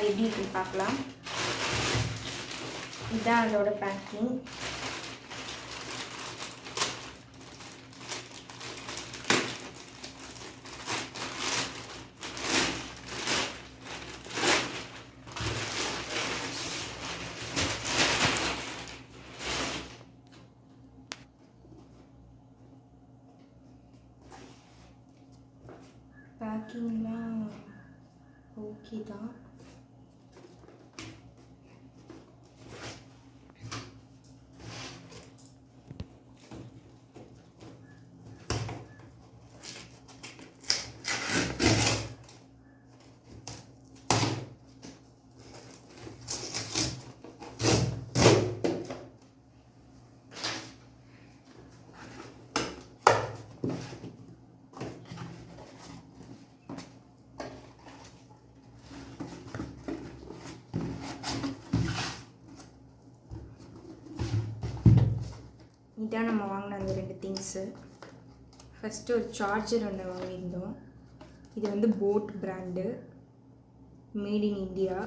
எப்படி இருக்குன்னு பார்க்கலாம். இதுதான் அதோட பேக்கிங். பேக்கிங்லாம் ஓகே தான். இதான் நம்ம வாங்கின அந்த 2 திங்ஸு. ஃபஸ்ட்டு ஒரு சார்ஜர் ஒன்று வாங்கியிருந்தோம். இது வந்து boAt brand, made in India.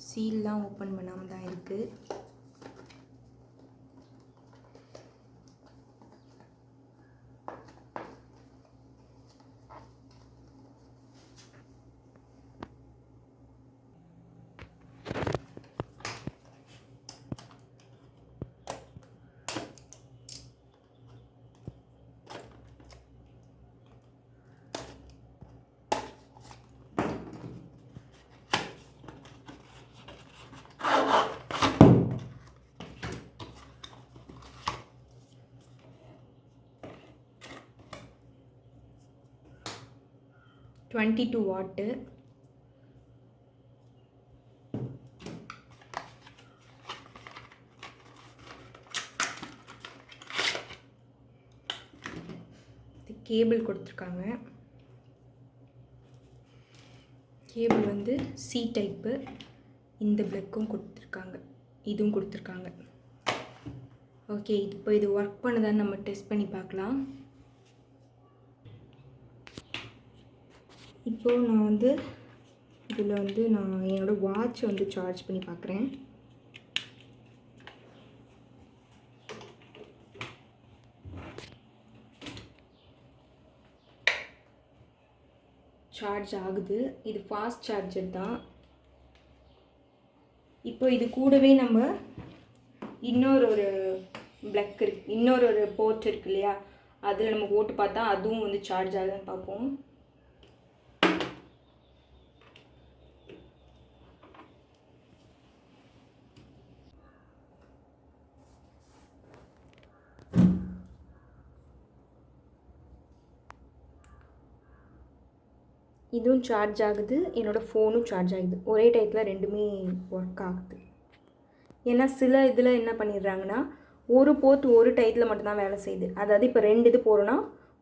சீல்லாம் ஓப்பன் பண்ணாமல் தான் இருக்குது. $22 வாட்டு. கேபிள் கொடுத்துருக்காங்க. கேபிள் வந்து சி டைப்பு. இந்த பிளக்கும் கொடுத்துருக்காங்க, இதுவும் கொடுத்துருக்காங்க. ஓகே, இப்போ இது ஒர்க் பண்ணுதான்னு நம்ம டெஸ்ட் பண்ணி பார்க்கலாம். இப்போது நான் வந்து இதில் வந்து நான் என்னோடய வாட்ச் வந்து சார்ஜ் பண்ணி பார்க்குறேன். சார்ஜ் ஆகுது. இது ஃபாஸ்ட் சார்ஜர் தான். இப்போ இது கூடவே நம்ம இன்னொரு பிளக் இருக்கு, இன்னொரு போர்ட் இருக்கு இல்லையா, அதில் நம்ம போட்டு பார்த்தா அதுவும் வந்து சார்ஜ் ஆகுதுன்னு பார்ப்போம். இதுவும் சார்ஜ் ஆகுது, என்னோடய ஃபோனும் சார்ஜ் ஆகுது. ஒரே டயத்தில் ரெண்டுமே ஒர்க் ஆகுது. ஏன்னா சில இதில் என்ன பண்ணிடுறாங்கன்னா, ஒரு போர்ட் ஒரு டயத்தில் மட்டும்தான் வேலை செய்யுது. அதாவது இப்போ 2 இது போகிறோன்னா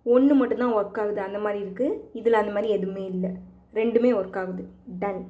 1 மட்டும்தான் ஒர்க் ஆகுது, அந்த மாதிரி இருக்குது. இதில் அந்த மாதிரி எதுவுமே இல்லை, ரெண்டுமே ஒர்க் ஆகுது. டன்.